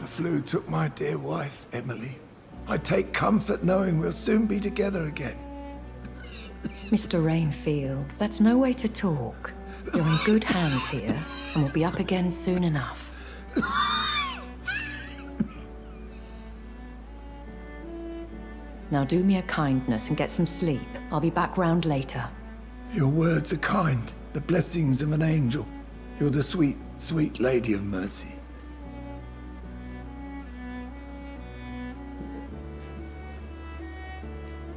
The flu took my dear wife, Emily. I take comfort knowing we'll soon be together again. Mr. Rainfield, that's no way to talk. You're in good hands here, and we'll be up again soon enough. Now do me a kindness and get some sleep. I'll be back round later. Your words are kind, the blessings of an angel. You're the sweet, sweet Lady of Mercy.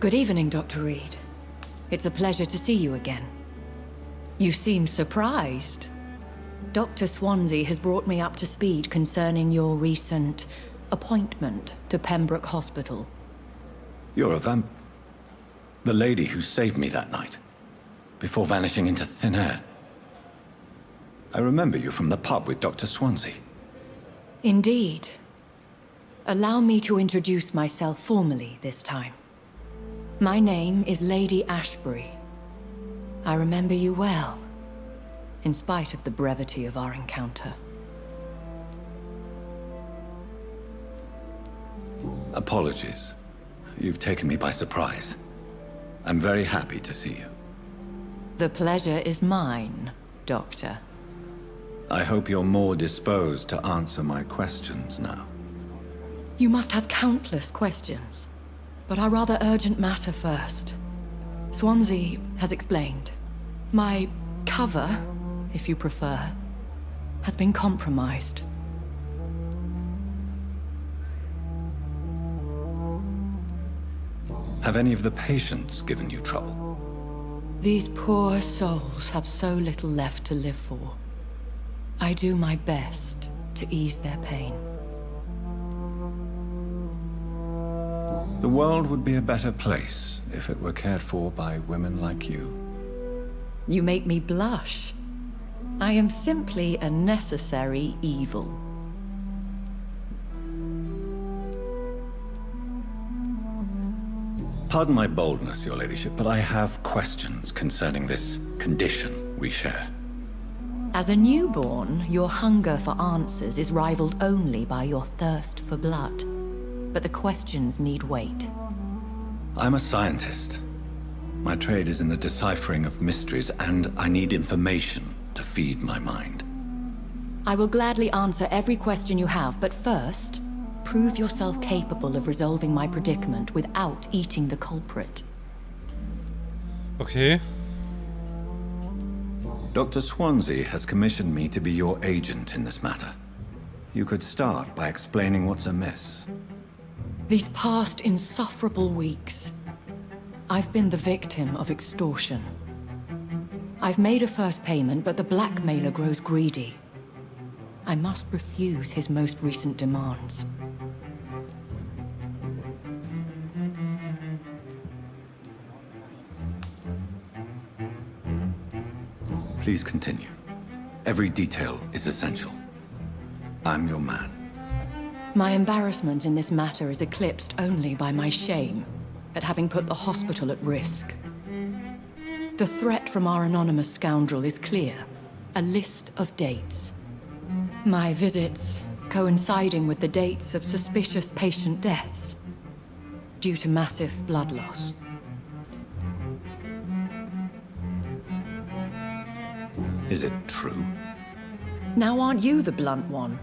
Good evening, Dr. Reed. It's a pleasure to see you again. You seem surprised. Dr. Swansea has brought me up to speed concerning your recent appointment to Pembroke Hospital. You're a the lady who saved me that night, before vanishing into thin air. I remember you from the pub with Dr. Swansea. Indeed. Allow me to introduce myself formally this time. My name is Lady Ashbury. I remember you well, in spite of the brevity of our encounter. Apologies. You've taken me by surprise. I'm very happy to see you. The pleasure is mine, Doctor. I hope you're more disposed to answer my questions now. You must have countless questions, but our rather urgent matter first. Swansea has explained. My cover, if you prefer, has been compromised. Have any of the patients given you trouble? These poor souls have so little left to live for. I do my best to ease their pain. The world would be a better place if it were cared for by women like you. You make me blush. I am simply a necessary evil. Pardon my boldness, your ladyship, but I have questions concerning this condition we share. As a newborn, your hunger for answers is rivaled only by your thirst for blood. But the questions need wait. I'm a scientist. My trade is in the deciphering of mysteries, and I need information to feed my mind. I will gladly answer every question you have, but first, prove yourself capable of resolving my predicament without eating the culprit. Okay. Dr. Swansea has commissioned me to be your agent in this matter. You could start by explaining what's amiss. These past insufferable weeks, I've been the victim of extortion. I've made a first payment, but the blackmailer grows greedy. I must refuse his most recent demands. Please continue. Every detail is essential. I'm your man. My embarrassment in this matter is eclipsed only by my shame at having put the hospital at risk. The threat from our anonymous scoundrel is clear. A list of dates. My visits coinciding with the dates of suspicious patient deaths due to massive blood loss. Is it true? Now aren't you the blunt one?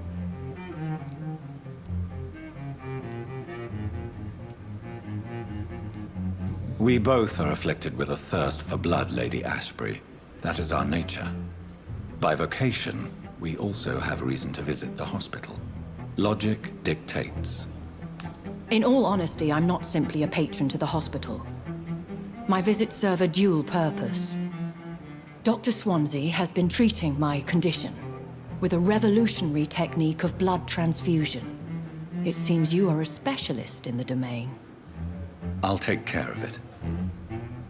We both are afflicted with a thirst for blood, Lady Ashbury. That is our nature. By vocation, we also have reason to visit the hospital. Logic dictates. In all honesty, I'm not simply a patron to the hospital. My visits serve a dual purpose. Dr. Swansea has been treating my condition with a revolutionary technique of blood transfusion. It seems you are a specialist in the domain. I'll take care of it.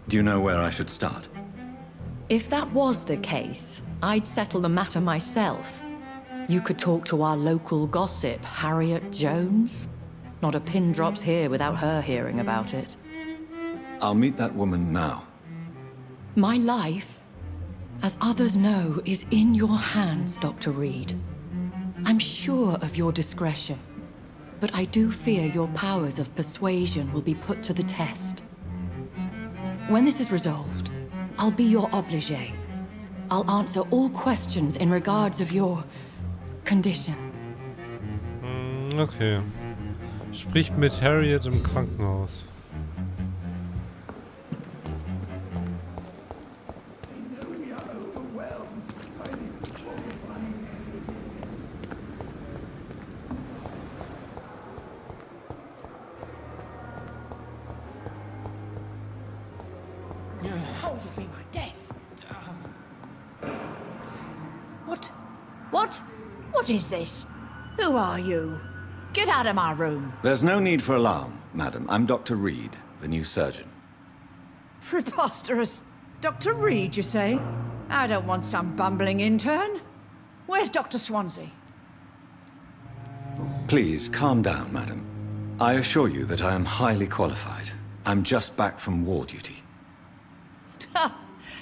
Do you know where I should start? If that was the case, I'd settle the matter myself. You could talk to our local gossip, Harriet Jones. Not a pin drops here without her hearing about it. I'll meet that woman now. My life, as others know, is in your hands, Dr. Reed. I'm sure of your discretion. but I do fear your powers of persuasion will be put to the test. When this is resolved, I'll be your obligé. I'll answer all questions in regards of your condition. Okay. Sprich mit Harriet im Krankenhaus. Cold will be my death. What? What? What is this? Who are you? Get out of my room. There's no need for alarm, madam. I'm Dr. Reed, the new surgeon. Preposterous. Dr. Reed, you say? I don't want some bumbling intern. Where's Dr. Swansea? Please, calm down, madam. I assure you that I am highly qualified. I'm just back from war duty.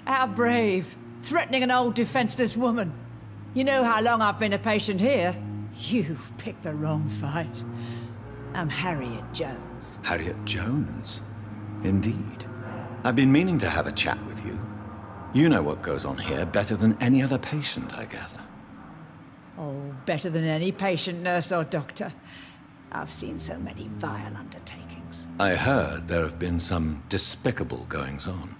How brave. Threatening an old defenseless woman. You know how long I've been a patient here? You've picked the wrong fight. I'm Harriet Jones. Harriet Jones? Indeed. I've been meaning to have a chat with you. You know what goes on here better than any other patient, I gather. Oh, better than any patient, nurse or doctor. I've seen so many vile undertakings. I heard there have been some despicable goings-on.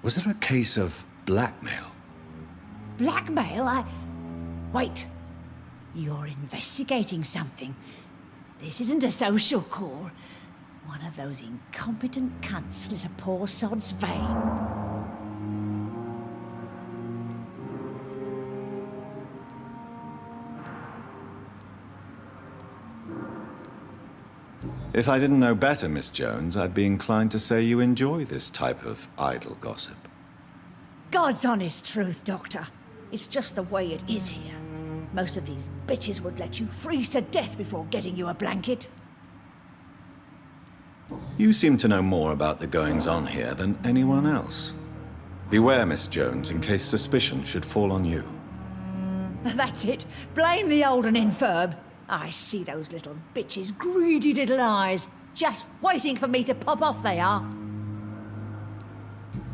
Was there a case of blackmail? Blackmail? Wait. You're investigating something. This isn't a social call. One of those incompetent cunts slit a poor sod's vein. If I didn't know better, Miss Jones, I'd be inclined to say you enjoy this type of idle gossip. God's honest truth, Doctor. It's just the way it is here. Most of these bitches would let you freeze to death before getting you a blanket. You seem to know more about the goings-on here than anyone else. Beware, Miss Jones, in case suspicion should fall on you. That's it. Blame the old and infirm. I see those little bitches' greedy little eyes. Just waiting for me to pop off they are.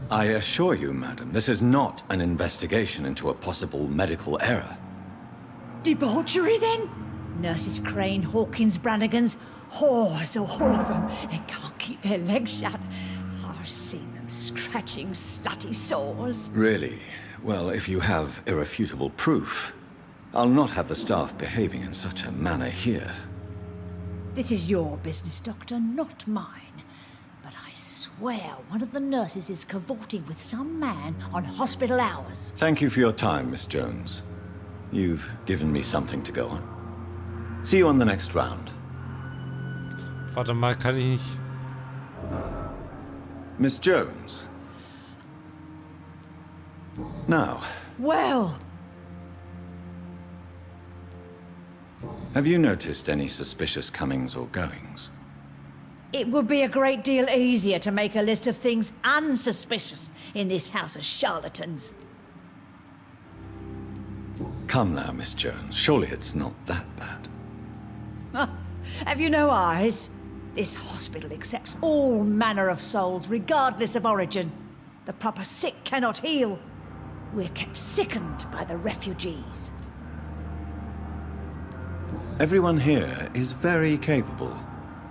I assure you, madam, this is not an investigation into a possible medical error. Debauchery, then? Nurses Crane, Hawkins, Brannigans, whores, all of them. They can't keep their legs shut. I've seen them scratching slutty sores. Really? Well, if you have irrefutable proof, I'll not have the staff behaving in such a manner here. This is your business, Doctor, not mine. But I swear one of the nurses is cavorting with some man on hospital hours. Thank you for your time, Miss Jones. You've given me something to go on. See you on the next round. Warte mal, kann ich... Miss Jones. Now, Well, have you noticed any suspicious comings or goings? it would be a great deal easier to make a list of things unsuspicious in this house of charlatans. Come now, Miss Jones. Surely it's not that bad. Have you no eyes? This hospital accepts all manner of souls, regardless of origin. The proper sick cannot heal. We're kept sickened by the refugees. Everyone here is very capable.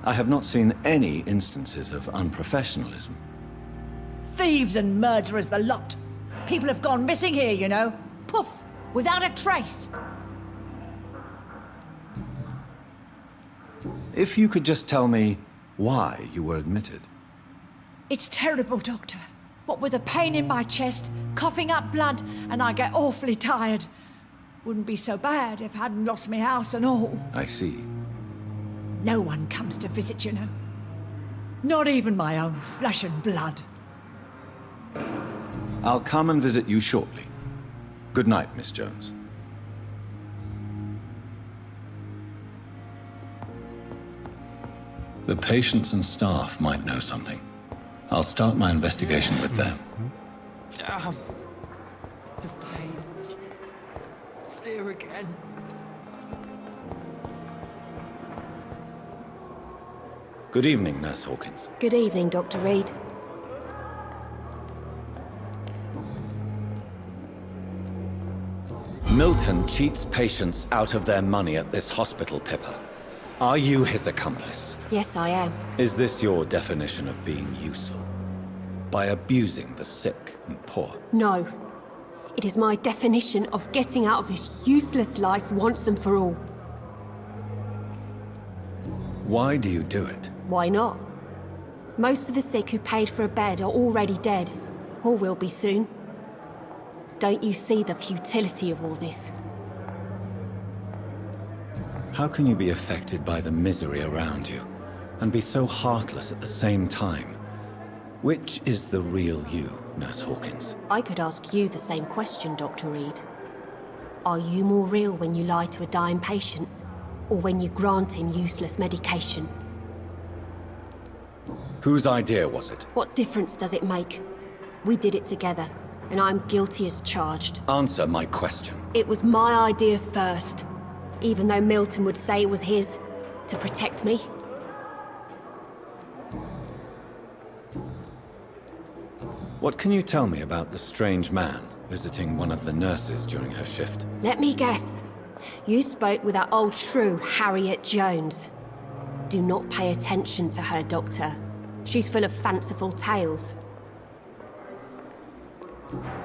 I have not seen any instances of unprofessionalism. Thieves and murderers, the lot. People have gone missing here, you know. Poof, without a trace. If you could just tell me why you were admitted. It's terrible, Doctor. What with a pain in my chest, coughing up blood, and I get awfully tired. Wouldn't be so bad if I hadn't lost my house and all. I see. No one comes to visit, you know. Not even my own flesh and blood. I'll come and visit you shortly. Good night, Miss Jones. The patients and staff might know something. I'll start my investigation with them. Damn. The pain. It's here again. Good evening, Nurse Hawkins. Good evening, Dr. Reed. Milton cheats patients out of their money at this hospital, Pippa. Are you his accomplice? Yes, I am. Is this your definition of being useful? By abusing the sick and poor? No. It is my definition of getting out of this useless life once and for all. Why do you do it? Why not? Most of the sick who paid for a bed are already dead, or will be soon. Don't you see the futility of all this? How can you be affected by the misery around you, and be so heartless at the same time? Which is the real you, Nurse Hawkins? I could ask you the same question, Dr. Reed. Are you more real when you lie to a dying patient, or when you grant him useless medication? Whose idea was it? What difference does it make? We did it together, and I'm guilty as charged. Answer my question. It was my idea first, even though Milton would say it was his, to protect me. What can you tell me about the strange man visiting one of the nurses during her shift? Let me guess. You spoke with that old shrew, Harriet Jones. Do not pay attention to her, Doctor. She's full of fanciful tales.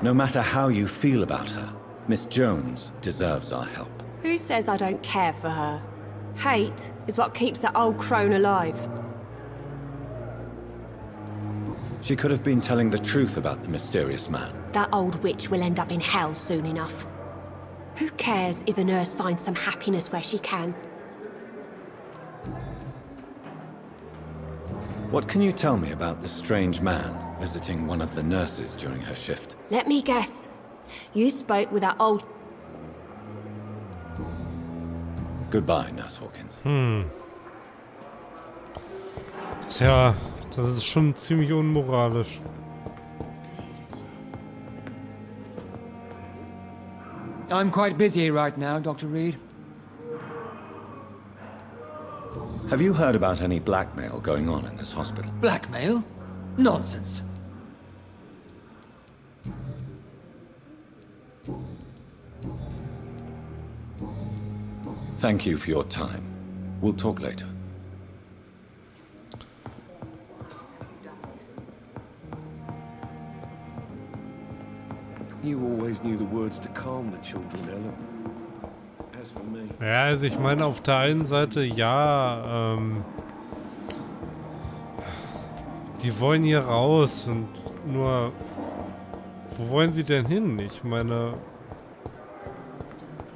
No matter how you feel about her, Miss Jones deserves our help. Who says I don't care for her? Hate is what keeps that old crone alive. She could have been telling the truth about the mysterious man. That old witch will end up in hell soon enough. Who cares if a nurse finds some happiness where she can? What can you tell me about the strange man visiting one of the nurses during her shift? Let me guess. You spoke with that old... Goodbye, Nurse Hawkins. Tja, das ist schon ziemlich unmoralisch. I'm quite busy right now, Dr. Reed. Have you heard about any blackmail going on in this hospital? Blackmail? Nonsense. Thank you for your time. We'll talk later. You always knew the words to calm the children, Ellen. As for me... Ja, also ich meine auf der einen Seite, ja, die wollen hier raus und nur, wo wollen sie denn hin? Ich meine,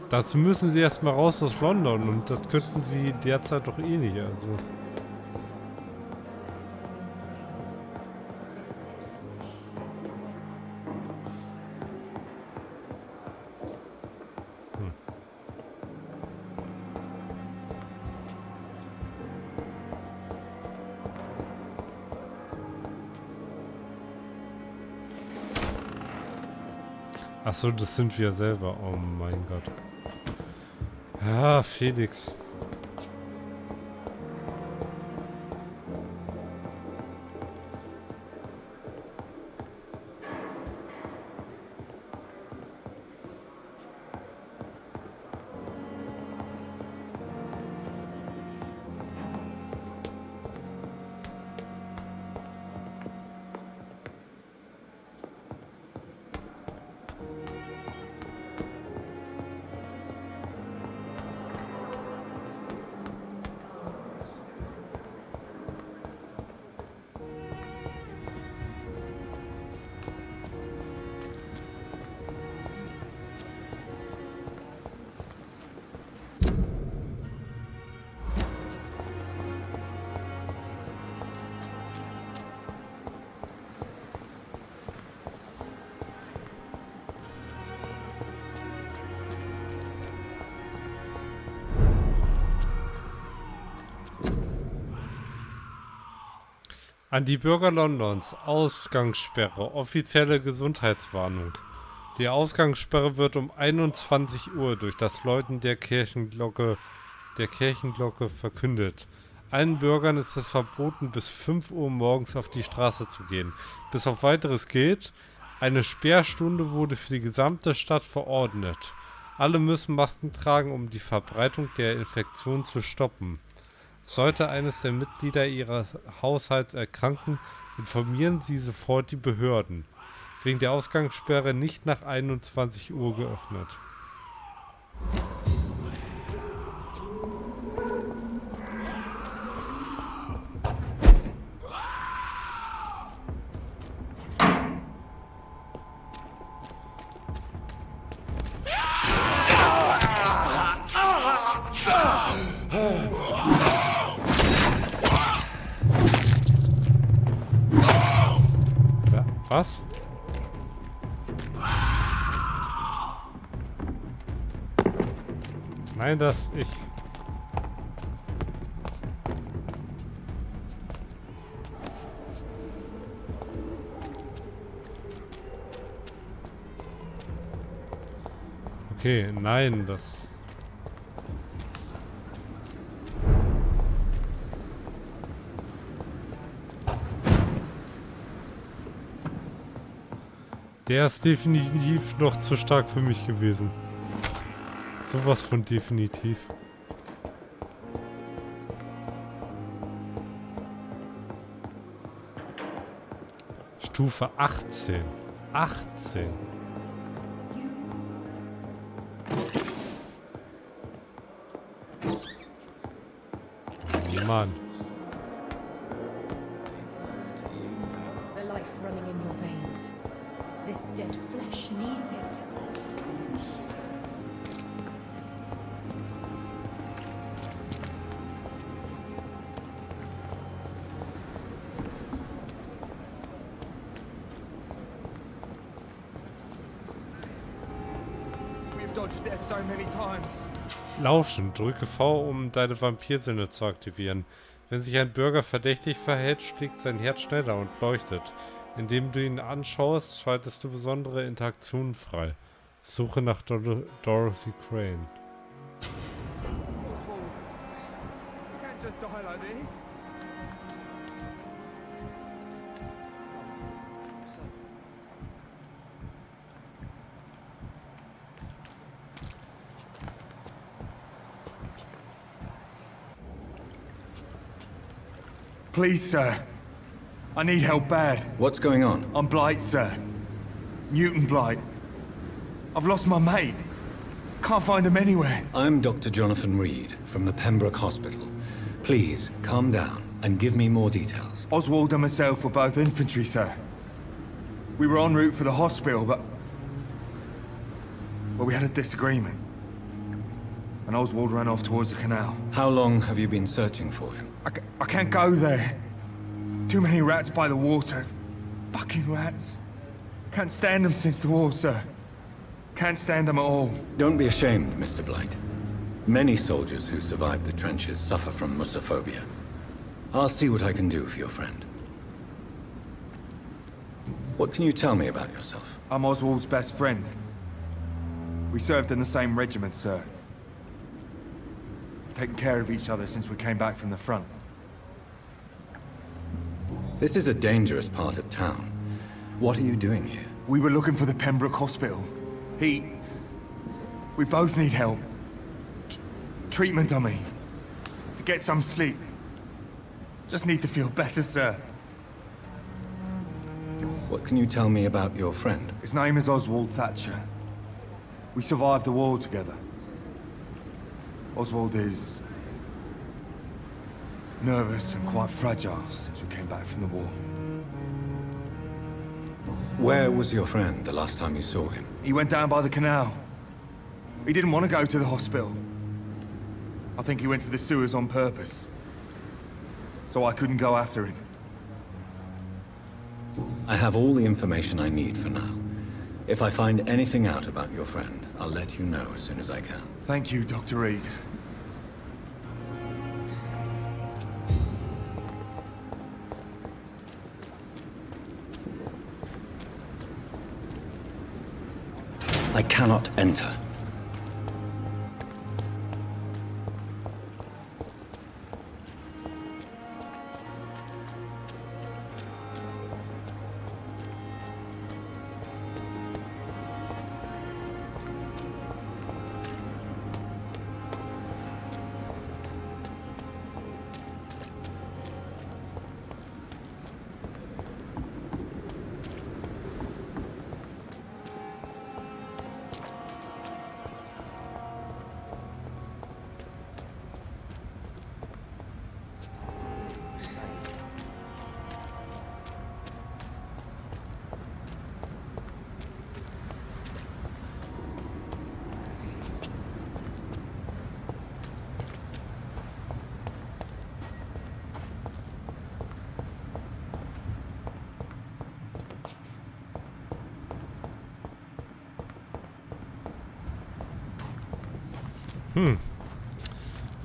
dazu müssen sie erstmal raus aus London und das könnten sie derzeit doch eh nicht, also. Achso, das sind wir selber. Oh mein Gott. Ah, Felix. An die Bürger Londons. Ausgangssperre. Offizielle Gesundheitswarnung. Die Ausgangssperre wird um 21 Uhr durch das Läuten der Kirchenglocke verkündet. Allen Bürgern ist es verboten, bis 5 Uhr morgens auf die Straße zu gehen. Bis auf Weiteres gilt, eine Sperrstunde wurde für die gesamte Stadt verordnet. Alle müssen Masken tragen, um die Verbreitung der Infektion zu stoppen. Sollte eines der Mitglieder ihres Haushalts erkranken, informieren Sie sofort die Behörden. Wegen der Ausgangssperre nicht nach 21 Uhr geöffnet. Was? Nein, das ich. Okay, nein, das. Der ist definitiv noch zu stark für mich gewesen. Sowas von definitiv. Stufe 18. 18. Mann. The life running in your veins. This dead flesh needs it. We've dodged death so many times. Lauschen. Drücke V, um deine Vampirsinne zu aktivieren. Wenn sich ein Bürger verdächtig verhält, schlägt sein Herz schneller und leuchtet. Indem du ihn anschaust, schaltest du besondere Interaktionen frei. Suche nach Dorothy Crane. You can't just die like this. Please, sir. I need help bad. What's going on? I'm Blight, sir. Newton Blight. I've lost my mate. Can't find him anywhere. I'm Dr. Jonathan Reed from the Pembroke Hospital. Please, calm down and give me more details. Oswald and myself were both infantry, sir. We were en route for the hospital, but... well, we had a disagreement. And Oswald ran off towards the canal. How long have you been searching for him? I can't go there. Too many rats by the water. Fucking rats. Can't stand them since the war, sir. Can't stand them at all. Don't be ashamed, Mr. Blight. Many soldiers who survived the trenches suffer from musophobia. I'll see what I can do for your friend. What can you tell me about yourself? I'm Oswald's best friend. We served in the same regiment, sir. We've taken care of each other since we came back from the front. This is a dangerous part of town. What are you doing here? We were looking for the Pembroke Hospital. We both need help. Treatment, I mean. To get some sleep. Just need to feel better, sir. What can you tell me about your friend? His name is Oswald Thatcher. We survived the war together. Oswald is... nervous and quite fragile since we came back from the war. Where was your friend the last time you saw him? He went down by the canal. He didn't want to go to the hospital. I think he went to the sewers on purpose. So I couldn't go after him. I have all the information I need for now. If I find anything out about your friend, I'll let you know as soon as I can. Thank you, Dr. Reed. I cannot enter.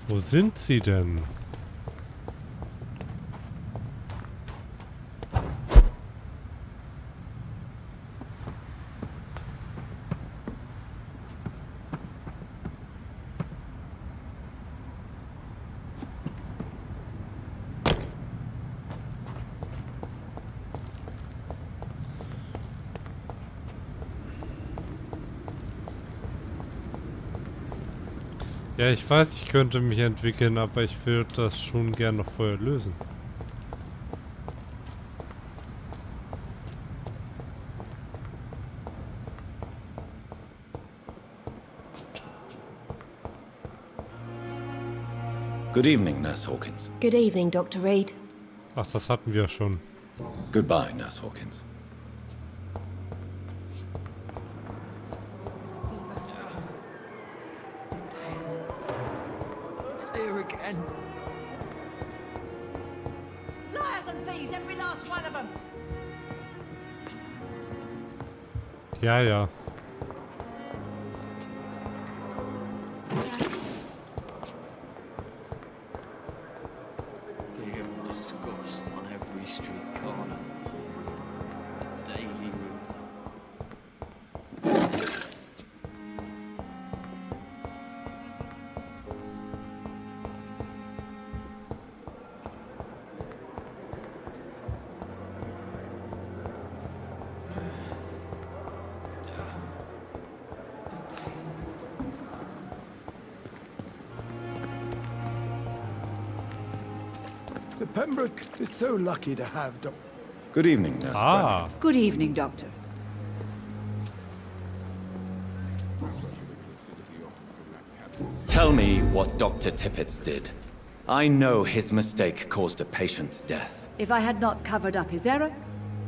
Wo sind sie denn? Ja, ich weiß, ich könnte mich entwickeln, aber ich würde das schon gerne noch vorher lösen. Good evening, Nurse Hawkins. Good evening, Dr. Reed. Ach, das hatten wir schon. Goodbye, Nurse Hawkins. Here again. Liars and thieves, every last one of them. Ja, ja. Disgust on every street corner. Daily route. The Pembroke is so lucky to have Dr. Good evening, Nurse Ah, Good evening, Doctor. Tell me what Dr. Tippett did. I know his mistake caused a patient's death. If I had not covered up his error,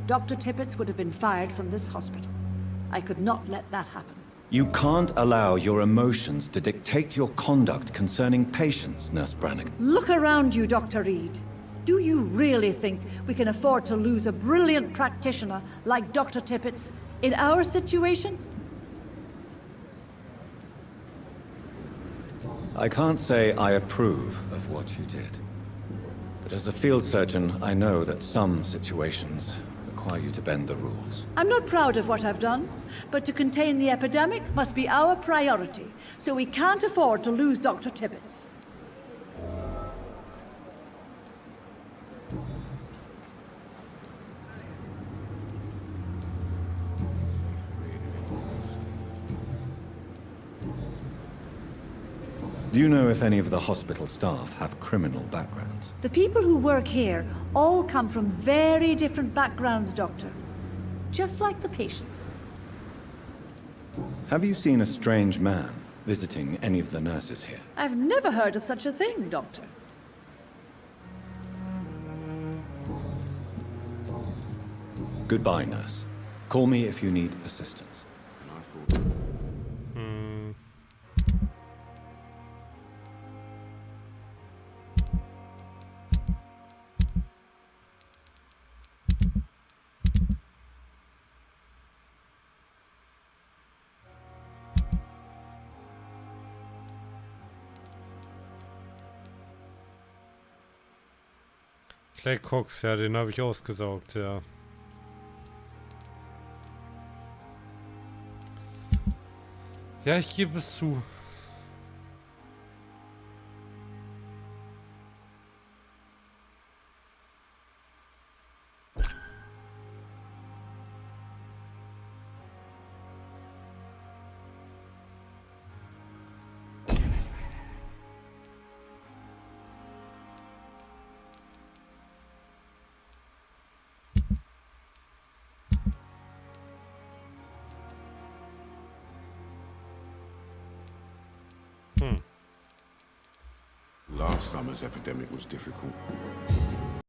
Dr. Tippett would have been fired from this hospital. I could not let that happen. You can't allow your emotions to dictate your conduct concerning patients, Nurse Brannigan. Look around you, Dr. Reed. Do you really think we can afford to lose a brilliant practitioner like Dr. Tippett's in our situation? I can't say I approve of what you did. But as a field surgeon, I know that some situations require you to bend the rules. I'm not proud of what I've done, but to contain the epidemic must be our priority, so we can't afford to lose Dr. Tippett's. Do you know if any of the hospital staff have criminal backgrounds? The people who work here all come from very different backgrounds, Doctor. Just like the patients. Have you seen a strange man visiting any of the nurses here? I've never heard of such a thing, Doctor. Goodbye, nurse. Call me if you need assistance. Clay Cox, ja, den habe ich ausgesaugt, ja. Ja, ich gebe es zu. Last summer's epidemic was difficult.